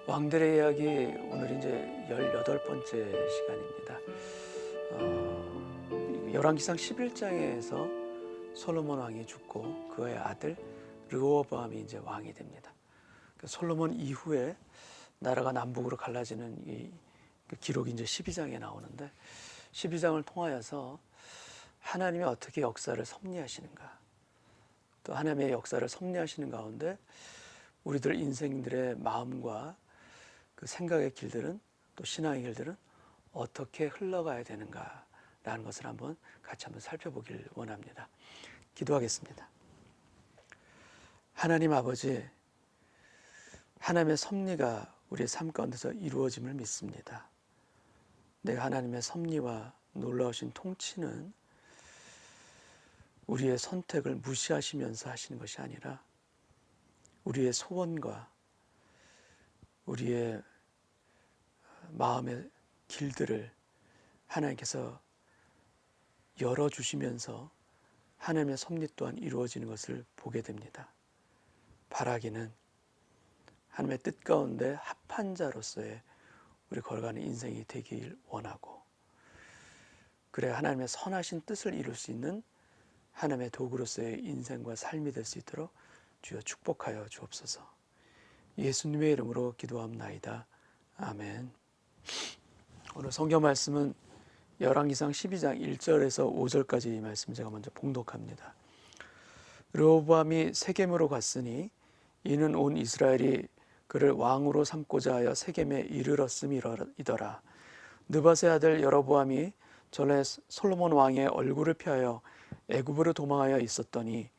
왕들의 이야기 오늘 이제 18번째 시간입니다. 열왕기상 11장에서 솔로몬 왕이 죽고 그의 아들 르호보암이 이제 왕이 됩니다. 솔로몬 이후에 나라가 남북으로 갈라지는 그 기록이 이제 12장에 나오는데 12장을 통하여서 하나님이 어떻게 역사를 섭리하시는가, 또 하나님의 역사를 섭리하시는 가운데 우리들 인생들의 마음과 그 생각의 길들은, 또 신앙의 길들은 어떻게 흘러가야 되는가라는 것을 같이 한번 살펴보길 원합니다. 기도하겠습니다. 하나님 아버지, 하나님의 섭리가 우리의 삶 가운데서 이루어짐을 믿습니다. 내가 하나님의 섭리와 놀라우신 통치는 우리의 선택을 무시하시면서 하시는 것이 아니라 우리의 소원과 우리의 마음의 길들을 하나님께서 열어주시면서 하나님의 섭리 또한 이루어지는 것을 보게 됩니다. 바라기는 하나님의 뜻 가운데 합한 자로서의 우리 걸어가는 인생이 되길 원하고, 그래 하나님의 선하신 뜻을 이룰 수 있는 하나님의 도구로서의 인생과 삶이 될 수 있도록 주여 축복하여 주옵소서. 예수님의 이름으로 기도합나이다. 아멘. 오늘 성경 말씀은 열왕기상 12장 1절에서 5절까지 이 말씀 제가 먼저 봉독합니다. 르호보암이 세겜으로 갔으니 이는 온 이스라엘이 그를 왕으로 삼고자 하여 세겜에 이르렀음이더라. 느밧의 아들 여로보암이 전에 솔로몬 왕의 얼굴을 피하여 애굽으로 도망하여 있었더니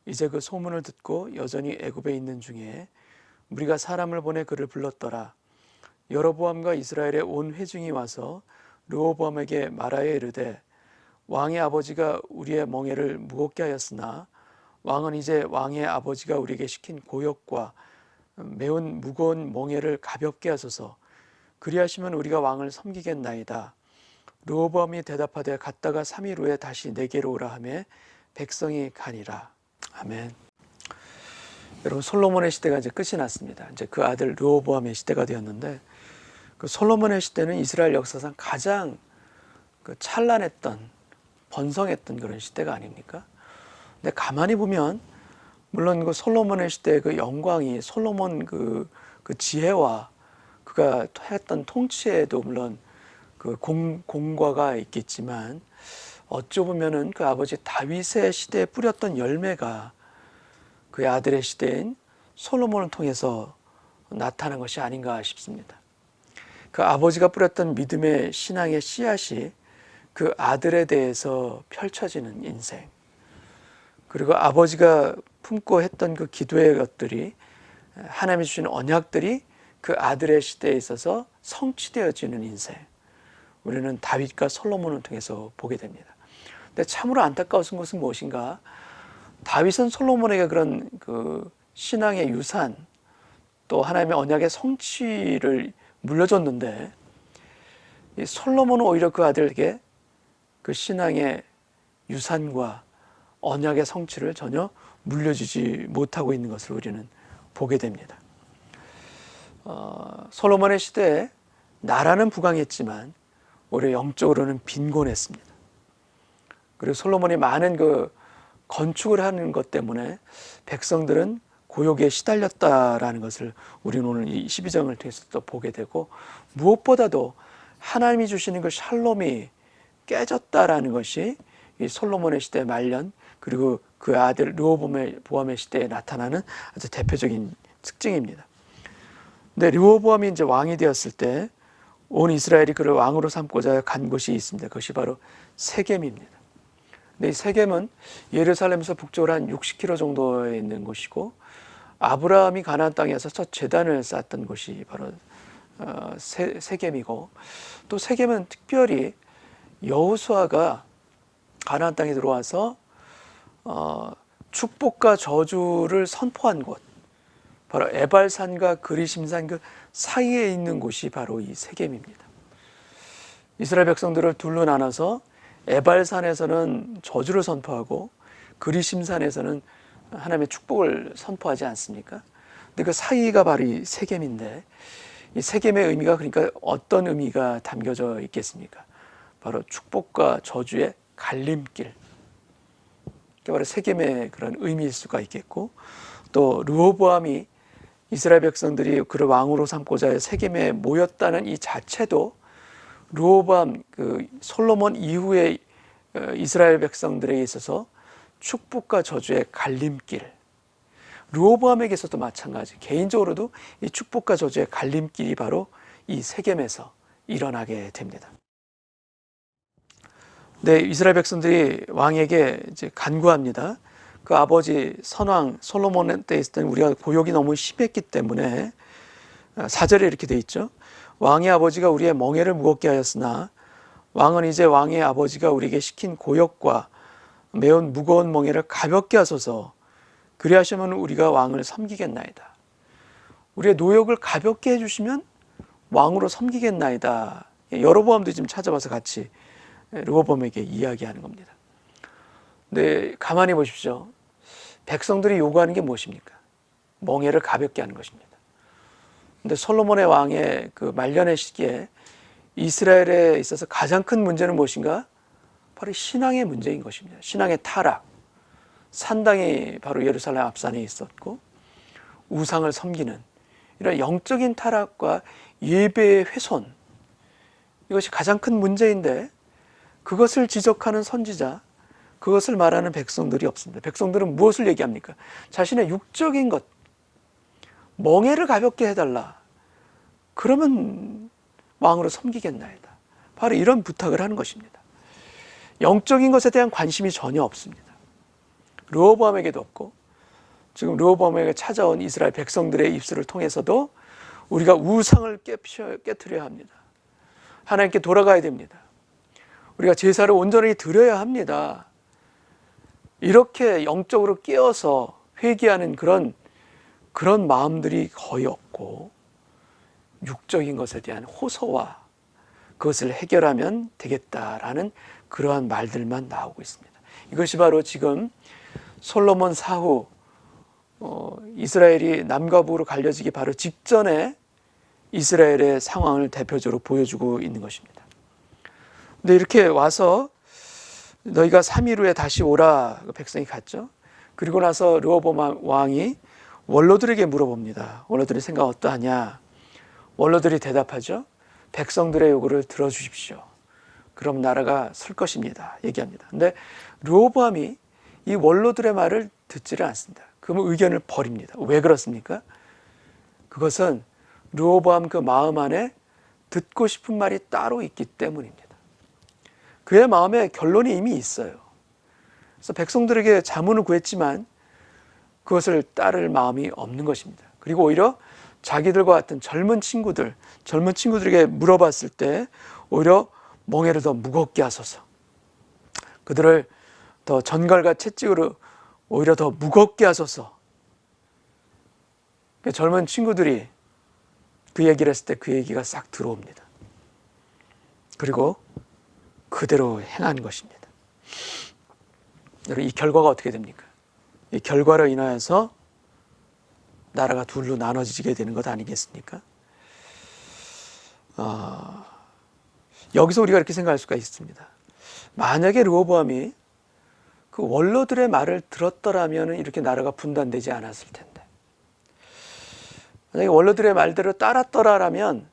이제 그 소문을 듣고 여전히 애굽에 있는 중에 우리가 사람을 보내 그를 불렀더라. 여로보암과 이스라엘의 온 회중이 와서 르호보암에게 말하여 이르되, 왕의 아버지가 우리의 멍에를 무겁게 하였으나 왕은 이제 왕의 아버지가 우리에게 시킨 고역과 매운 무거운 멍에를 가볍게 하소서. 그리하시면 우리가 왕을 섬기겠나이다. 르호보암이 대답하되 갔다가 3일 후에 다시 내게로 오라 하며 백성이 가니라. 아멘. 여러분, 솔로몬의 시대가 이제 끝이 났습니다. 이제 그 아들 르호보암의 시대가 되었는데, 그 솔로몬의 시대는 이스라엘 역사상 가장 그 찬란했던, 번성했던 그런 시대가 아닙니까? 근데 가만히 보면 물론 그 솔로몬의 시대의 그 영광이 솔로몬 그 지혜와 그가 했던 통치에도 물론 그 공과가 있겠지만, 어찌 보면은 그 아버지 다윗의 시대에 뿌렸던 열매가 그의 아들의 시대인 솔로몬을 통해서 나타난 것이 아닌가 싶습니다. 그 아버지가 뿌렸던 믿음의 신앙의 씨앗이 그 아들에 대해서 펼쳐지는 인생, 그리고 아버지가 품고 했던 그 기도의 것들이, 하나님이 주신 언약들이 그 아들의 시대에 있어서 성취되어지는 인생, 우리는 다윗과 솔로몬을 통해서 보게 됩니다. 근데 참으로 안타까운 것은 무엇인가? 다윗은 솔로몬에게 그런 그 신앙의 유산, 또 하나님의 언약의 성취를 물려줬는데, 이 솔로몬은 오히려 그 아들에게 그 신앙의 유산과 언약의 성취를 전혀 물려주지 못하고 있는 것을 우리는 보게 됩니다. 솔로몬의 시대에 나라는 부강했지만 오히려 영적으로는 빈곤했습니다. 그리고 솔로몬이 많은 그 건축을 하는 것 때문에 백성들은 고욕에 시달렸다라는 것을 우리는 오늘 이 12장을 통해서 또 보게 되고, 무엇보다도 하나님이 주시는 그 샬롬이 깨졌다라는 것이 이 솔로몬의 시대 말년, 그리고 그 아들 르호보암의 시대에 나타나는 아주 대표적인 특징입니다. 근데 르호보암이 이제 왕이 되었을 때 온 이스라엘이 그를 왕으로 삼고자 간 곳이 있습니다. 그것이 바로 세겜입니다. 근데 이 세겜은 예루살렘에서 북쪽으로 한 60km 정도에 있는 곳이고, 아브라함이 가나안 땅에서 첫 제단을 쌓았던 곳이 바로 세겜이고, 또 세겜은 특별히 여호수아가 가나안 땅에 들어와서 축복과 저주를 선포한 곳, 바로 에발산과 그리심산 그 사이에 있는 곳이 바로 이 세겜입니다. 이스라엘 백성들을 둘로 나눠서 에발산에서는 저주를 선포하고 그리심산에서는 하나님의 축복을 선포하지 않습니까? 근데 그 사이가 바로 이 세겜인데, 이 세겜의 의미가 그러니까 어떤 의미가 담겨져 있겠습니까? 바로 축복과 저주의 갈림길. 그게 바로 세겜의 그런 의미일 수가 있겠고, 또 르호보암이 이스라엘 백성들이 그를 왕으로 삼고자 세겜에 모였다는 이 자체도 르호보암 그 솔로몬 이후에 이스라엘 백성들에게 있어서 축복과 저주의 갈림길. 르호보암에게서도 마찬가지. 개인적으로도 이 축복과 저주의 갈림길이 바로 이 세겜에서 일어나게 됩니다. 네, 이스라엘 백성들이 왕에게 이제 간구합니다. 그 아버지 선왕 솔로몬 때 있을 때는 우리가 고욕이 너무 심했기 때문에 4절에 이렇게 돼 있죠. 왕의 아버지가 우리의 멍에를 무겁게 하였으나 왕은 이제 왕의 아버지가 우리에게 시킨 고욕과 매운 무거운 멍에를 가볍게 하소서. 그리하시면 우리가 왕을 섬기겠나이다. 우리의 노역을 가볍게 해주시면 왕으로 섬기겠나이다. 여로보암도 지금 찾아와서 같이 르호보암에게 이야기하는 겁니다. 근데 가만히 보십시오. 백성들이 요구하는 게 무엇입니까? 멍에를 가볍게 하는 것입니다. 근데 솔로몬의 왕의 그 말년의 시기에 이스라엘에 있어서 가장 큰 문제는 무엇인가? 바로 신앙의 문제인 것입니다. 신앙의 타락. 산당이 바로 예루살렘 앞산에 있었고 우상을 섬기는 이런 영적인 타락과 예배의 훼손, 이것이 가장 큰 문제인데 그것을 지적하는 선지자, 그것을 말하는 백성들이 없습니다. 백성들은 무엇을 얘기합니까? 자신의 육적인 것, 멍에를 가볍게 해달라. 그러면 왕으로 섬기겠나이다. 바로 이런 부탁을 하는 것입니다. 영적인 것에 대한 관심이 전혀 없습니다. 르호보암에게도 없고 지금 르호보암에게 찾아온 이스라엘 백성들의 입술을 통해서도 우리가 우상을 깨트려야 합니다. 하나님께 돌아가야 됩니다. 우리가 제사를 온전히 드려야 합니다. 이렇게 영적으로 깨어서 회개하는 그런 마음들이 거의 없고 육적인 것에 대한 호소와 그것을 해결하면 되겠다라는 그러한 말들만 나오고 있습니다. 이것이 바로 지금 솔로몬 사후 이스라엘이 남과 북으로 갈려지기 바로 직전에 이스라엘의 상황을 대표적으로 보여주고 있는 것입니다. 근데 이렇게 와서 너희가 3일 후에 다시 오라 백성이 갔죠. 그리고 나서 르호보암 왕이 원로들에게 물어봅니다. 원로들의 생각 어떠하냐? 원로들이 대답하죠. 백성들의 요구를 들어주십시오. 그럼 나라가 설 것입니다. 얘기합니다. 근데 르호보암이 이 원로들의 말을 듣지를 않습니다. 그러면 의견을 버립니다. 왜 그렇습니까? 그것은 르호보암 그 마음 안에 듣고 싶은 말이 따로 있기 때문입니다. 그의 마음에 결론이 이미 있어요. 그래서 백성들에게 자문을 구했지만 그것을 따를 마음이 없는 것입니다. 그리고 오히려 자기들과 같은 젊은 친구들에게 물어봤을 때 오히려 멍에를 더 무겁게 하소서. 그들을 더 전갈과 채찍으로 오히려 더 무겁게 하소서. 젊은 친구들이 그 얘기를 했을 때 그 얘기가 싹 들어옵니다. 그리고 그대로 행한 것입니다. 여러분, 이 결과가 어떻게 됩니까? 이 결과로 인하여서 나라가 둘로 나눠지게 되는 것 아니겠습니까? 여기서 우리가 이렇게 생각할 수가 있습니다. 만약에 르호보암이 그 원로들의 말을 들었더라면 이렇게 나라가 분단되지 않았을 텐데, 만약에 원로들의 말대로 따랐더라면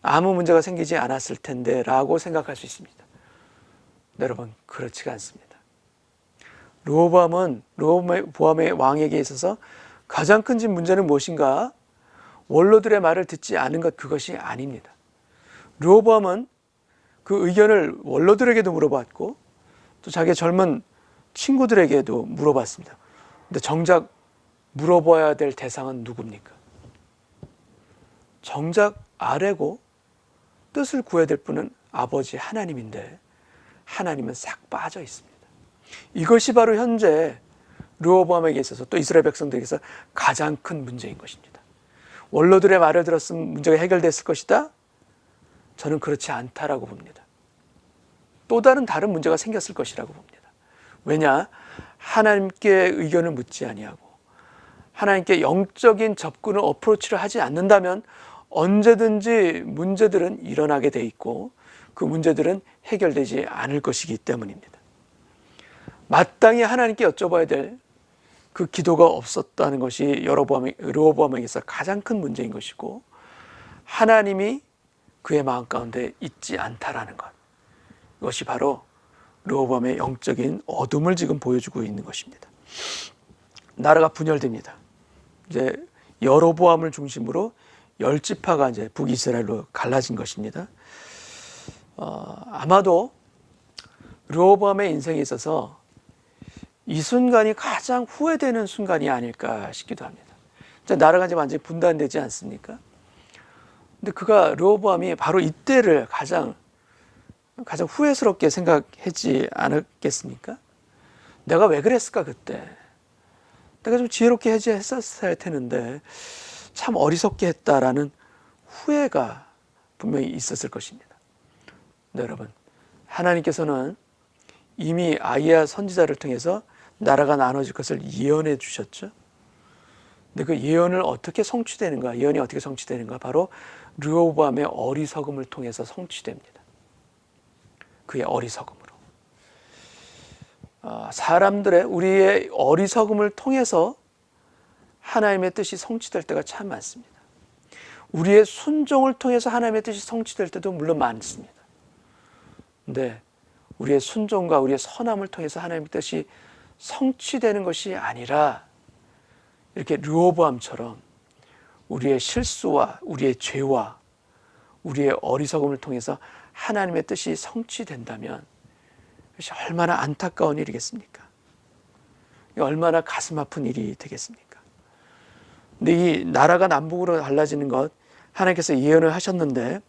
아무 문제가 생기지 않았을 텐데 라고 생각할 수 있습니다. 여러분, 그렇지가 않습니다. 르호보암의 왕에게 있어서 가장 큰 문제는 무엇인가? 원로들의 말을 듣지 않은 것, 그것이 아닙니다. 르호보암은 그 의견을 원로들에게도 물어봤고 또 자기의 젊은 친구들에게도 물어봤습니다. 근데 정작 물어봐야 될 대상은 누굽니까? 정작 아뢰고 뜻을 구해야 될 분은 아버지 하나님인데 하나님은 싹 빠져 있습니다. 이것이 바로 현재 르호보암에게 있어서 또 이스라엘 백성들에게서 가장 큰 문제인 것입니다. 원로들의 말을 들었으면 문제가 해결됐을 것이다? 저는 그렇지 않다라고 봅니다. 또 다른 문제가 생겼을 것이라고 봅니다. 왜냐? 하나님께 의견을 묻지 아니하고 하나님께 영적인 접근을 어프로치를 하지 않는다면 언제든지 문제들은 일어나게 돼 있고 그 문제들은 해결되지 않을 것이기 때문입니다. 마땅히 하나님께 여쭤봐야 될 그 기도가 없었다는 것이 르호보암에게서 가장 큰 문제인 것이고, 하나님이 그의 마음 가운데 있지 않다라는 것, 이것이 바로 르호보암의 영적인 어둠을 지금 보여주고 있는 것입니다. 나라가 분열됩니다. 이제 여로보암을 중심으로 10지파가 이제 북이스라엘로 갈라진 것입니다. 아마도 르호보암의 인생에 있어서 이 순간이 가장 후회되는 순간이 아닐까 싶기도 합니다. 나라가 이제 완전히 분단되지 않습니까? 근데 르호보암이 바로 이때를 가장 후회스럽게 생각하지 않았겠습니까? 내가 왜 그랬을까 그때? 내가 좀 지혜롭게 했었어야 했는데 참 어리석게 했다라는 후회가 분명히 있었을 것입니다. 네, 여러분, 하나님께서는 이미 아이야 선지자를 통해서 나라가 나눠질 것을 예언해 주셨죠. 근데 그 예언을 어떻게 성취되는가? 예언이 어떻게 성취되는가? 바로 르호보암의 어리석음을 통해서 성취됩니다. 그의 어리석음으로. 우리의 어리석음을 통해서 하나님의 뜻이 성취될 때가 참 많습니다. 우리의 순종을 통해서 하나님의 뜻이 성취될 때도 물론 많습니다. 근데 우리의 순종과 우리의 선함을 통해서 하나님의 뜻이 성취되는 것이 아니라 이렇게 르호보암처럼 우리의 실수와 우리의 죄와 우리의 어리석음을 통해서 하나님의 뜻이 성취된다면 그것이 얼마나 안타까운 일이겠습니까? 얼마나 가슴 아픈 일이 되겠습니까? 근데 이 나라가 남북으로 갈라지는 것, 하나님께서 예언을 하셨는데,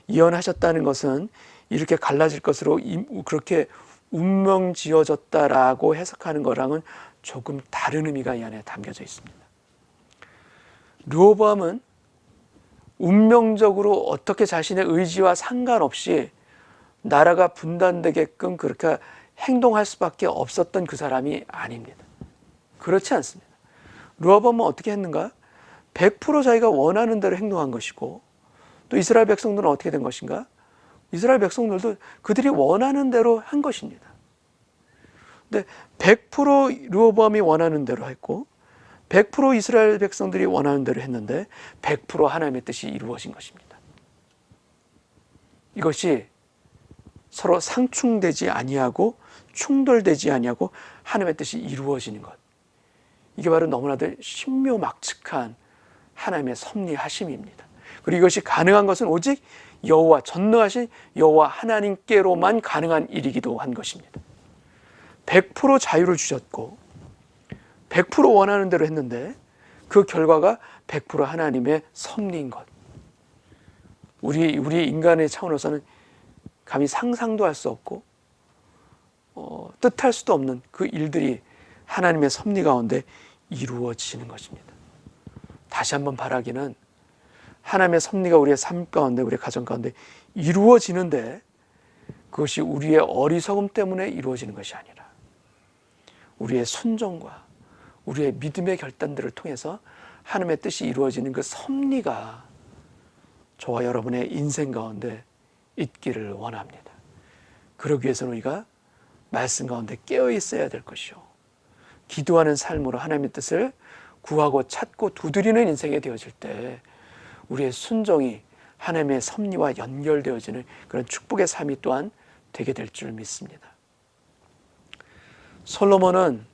예언하셨다는 것은 이렇게 갈라질 것으로 그렇게 운명 지어졌다라고 해석하는 거랑은 조금 다른 의미가 이 안에 담겨져 있습니다. 르호보암은 운명적으로 어떻게 자신의 의지와 상관없이 나라가 분단되게끔 그렇게 행동할 수밖에 없었던 그 사람이 아닙니다. 그렇지 않습니다. 르호보암은 어떻게 했는가? 100% 자기가 원하는 대로 행동한 것이고, 또 이스라엘 백성들은 어떻게 된 것인가? 이스라엘 백성들도 그들이 원하는 대로 한 것입니다. 근데 100% 르호보암이 원하는 대로 했고 100% 이스라엘 백성들이 원하는 대로 했는데 100% 하나님의 뜻이 이루어진 것입니다. 이것이 서로 상충되지 아니하고 충돌되지 아니하고 하나님의 뜻이 이루어지는 것, 이게 바로 너무나도 신묘막측한 하나님의 섭리하심입니다. 그리고 이것이 가능한 것은 오직 여호와, 전능하신 여호와 하나님께로만 가능한 일이기도 한 것입니다. 100% 자유를 주셨고 100% 원하는 대로 했는데 그 결과가 100% 하나님의 섭리인 것, 우리 인간의 차원에서는 감히 상상도 할 수 없고 뜻할 수도 없는 그 일들이 하나님의 섭리 가운데 이루어지는 것입니다. 다시 한번 바라기는, 하나님의 섭리가 우리의 삶 가운데, 우리의 가정 가운데 이루어지는데 그것이 우리의 어리석음 때문에 이루어지는 것이 아니라 우리의 순종과 우리의 믿음의 결단들을 통해서 하나님의 뜻이 이루어지는 그 섭리가 저와 여러분의 인생 가운데 있기를 원합니다. 그러기 위해서는 우리가 말씀 가운데 깨어 있어야 될 것이요, 기도하는 삶으로 하나님의 뜻을 구하고 찾고 두드리는 인생이 되어질 때 우리의 순종이 하나님의 섭리와 연결되어지는 그런 축복의 삶이 또한 되게 될 줄 믿습니다. 솔로몬은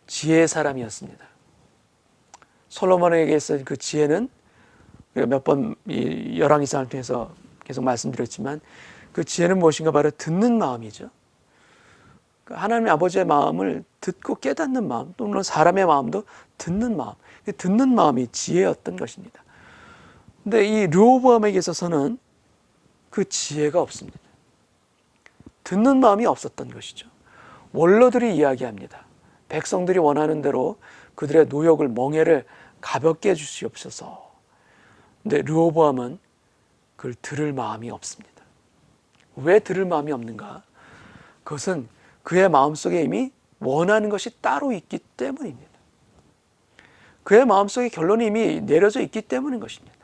지혜의 사람이었습니다. 솔로몬에게 있어서 그 지혜는 우리가 몇 번 열왕기상을 통해서 계속 말씀드렸지만 그 지혜는 무엇인가? 바로 듣는 마음이죠. 하나님 아버지의 마음을 듣고 깨닫는 마음, 또는 사람의 마음도 듣는 마음, 듣는 마음이 지혜였던 것입니다. 근데 이 르호보암에게 있어서는 그 지혜가 없습니다. 듣는 마음이 없었던 것이죠. 원로들이 이야기합니다. 백성들이 원하는 대로 그들의 노역을, 멍해를 가볍게 해주시옵소서. 근데 르호보암은 그걸 들을 마음이 없습니다. 왜 들을 마음이 없는가? 그것은 그의 마음속에 이미 원하는 것이 따로 있기 때문입니다. 그의 마음속에 결론이 이미 내려져 있기 때문인 것입니다.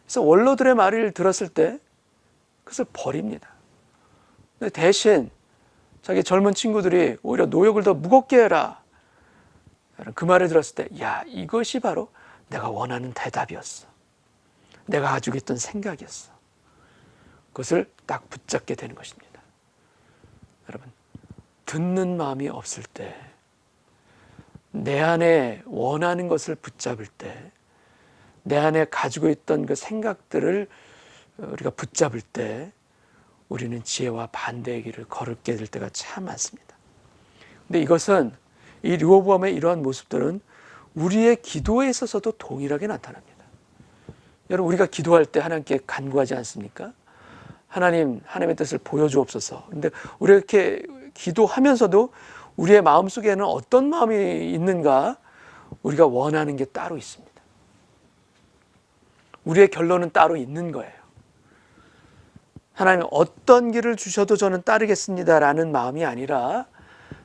그래서 원로들의 말을 들었을 때 그것을 버립니다. 대신 자기 젊은 친구들이 오히려 노역을 더 무겁게 해라, 그 말을 들었을 때, 야, 이것이 바로 내가 원하는 대답이었어. 내가 가지고 있던 생각이었어. 그것을 딱 붙잡게 되는 것입니다. 여러분, 듣는 마음이 없을 때, 내 안에 원하는 것을 붙잡을 때, 내 안에 가지고 있던 그 생각들을 우리가 붙잡을 때 우리는 지혜와 반대의 길을 걸게 될 때가 참 많습니다. 근데 이것은, 이 르호보암의 이러한 모습들은 우리의 기도에 있어서도 동일하게 나타납니다. 여러분, 우리가 기도할 때 하나님께 간구하지 않습니까? 하나님의 뜻을 보여주옵소서. 그런데 우리가 이렇게 기도하면서도 우리의 마음속에는 어떤 마음이 있는가? 우리가 원하는 게 따로 있습니다. 우리의 결론은 따로 있는 거예요. 하나님, 어떤 길을 주셔도 저는 따르겠습니다라는 마음이 아니라,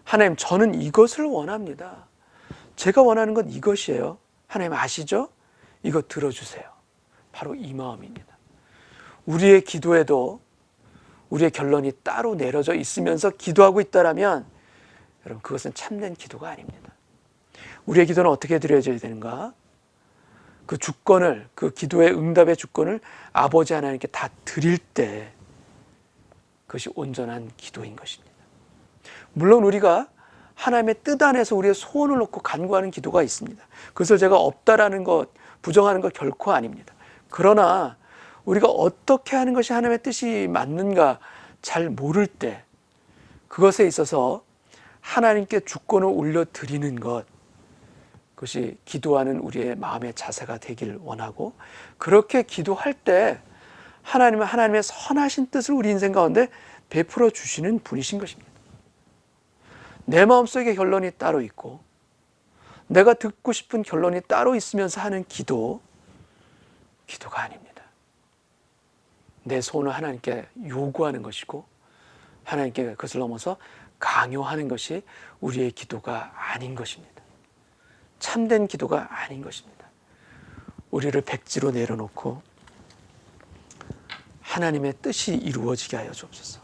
하나님, 저는 이것을 원합니다. 제가 원하는 건 이것이에요. 하나님 아시죠? 이거 들어주세요. 바로 이 마음입니다. 우리의 기도에도 우리의 결론이 따로 내려져 있으면서 기도하고 있다라면, 여러분, 그것은 참된 기도가 아닙니다. 우리의 기도는 어떻게 드려져야 되는가? 그 주권을, 그 기도의 응답의 주권을 아버지 하나님께 다 드릴 때, 그것이 온전한 기도인 것입니다. 물론 우리가 하나님의 뜻 안에서 우리의 소원을 놓고 간구하는 기도가 있습니다. 그것을 제가 없다라는 것, 부정하는 것 결코 아닙니다. 그러나 우리가 어떻게 하는 것이 하나님의 뜻이 맞는가 잘 모를 때, 그것에 있어서 하나님께 주권을 올려드리는 것, 그것이 기도하는 우리의 마음의 자세가 되길 원하고, 그렇게 기도할 때 하나님은 하나님의 선하신 뜻을 우리 인생 가운데 베풀어 주시는 분이신 것입니다. 내 마음속에 결론이 따로 있고 내가 듣고 싶은 결론이 따로 있으면서 하는 기도가 아닙니다. 내 소원을 하나님께 요구하는 것이고 하나님께 그것을 넘어서 강요하는 것이 우리의 기도가 아닌 것입니다. 참된 기도가 아닌 것입니다. 우리를 백지로 내려놓고 하나님의 뜻이 이루어지게 하여 주옵소서.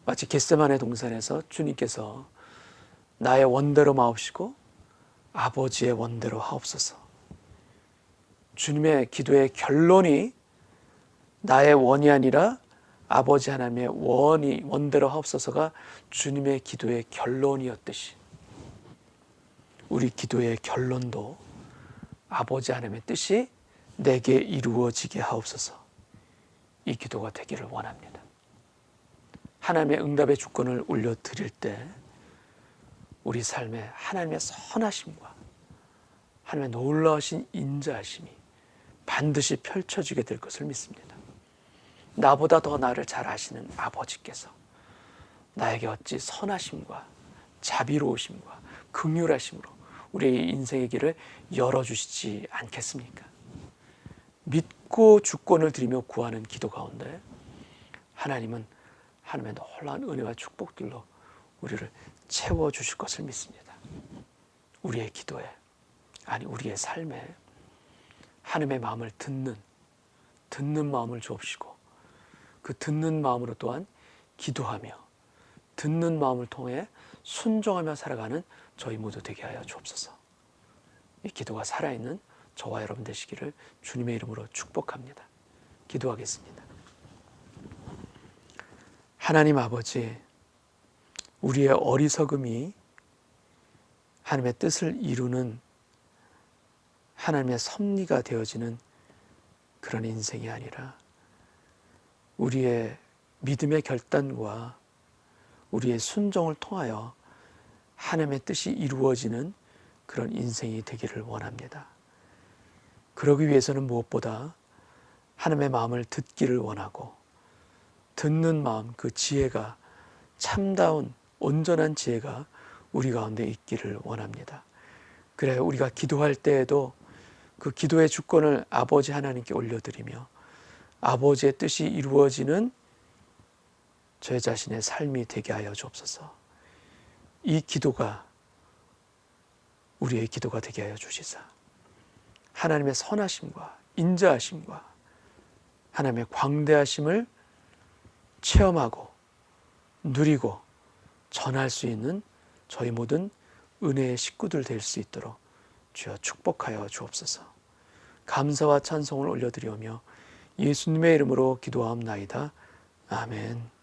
마치 겟세마네 동산에서 주님께서 나의 원대로 마옵시고 아버지의 원대로 하옵소서. 주님의 기도의 결론이 나의 원이 아니라 아버지 하나님의 원대로 하옵소서가 주님의 기도의 결론이었듯이, 우리 기도의 결론도 아버지 하나님의 뜻이 내게 이루어지게 하옵소서. 이 기도가 되기를 원합니다. 하나님의 응답의 주권을 올려드릴 때 우리 삶에 하나님의 선하심과 하나님의 놀라우신 인자하심이 반드시 펼쳐지게 될 것을 믿습니다. 나보다 더 나를 잘 아시는 아버지께서 나에게 어찌 선하심과 자비로우심과 긍휼하심으로 우리의 인생의 길을 열어주시지 않겠습니까? 믿고 주권을 드리며 구하는 기도 가운데 하나님은 하나님의 놀라운 은혜와 축복들로 우리를 채워주실 것을 믿습니다. 우리의 기도에, 아니 우리의 삶에 하나님의 마음을 듣는 마음을 주옵시고, 그 듣는 마음으로 또한 기도하며 듣는 마음을 통해 순종하며 살아가는 저희 모두 되게 하여 주옵소서. 이 기도가 살아있는 저와 여러분 되시기를 주님의 이름으로 축복합니다. 기도하겠습니다. 하나님 아버지, 우리의 어리석음이 하나님의 뜻을 이루는 하나님의 섭리가 되어지는 그런 인생이 아니라 우리의 믿음의 결단과 우리의 순종을 통하여 하나님의 뜻이 이루어지는 그런 인생이 되기를 원합니다. 그러기 위해서는 무엇보다 하나님의 마음을 듣기를 원하고, 듣는 마음, 그 지혜가, 참다운 온전한 지혜가 우리 가운데 있기를 원합니다. 그래야 우리가 기도할 때에도 그 기도의 주권을 아버지 하나님께 올려드리며 아버지의 뜻이 이루어지는 저 자신의 삶이 되게 하여 주옵소서. 이 기도가 우리의 기도가 되게 하여 주시사 하나님의 선하심과 인자하심과 하나님의 광대하심을 체험하고 누리고 전할 수 있는 저희 모든 은혜의 식구들 될 수 있도록 주여 축복하여 주옵소서. 감사와 찬송을 올려드리오며 예수님의 이름으로 기도하옵나이다. 아멘.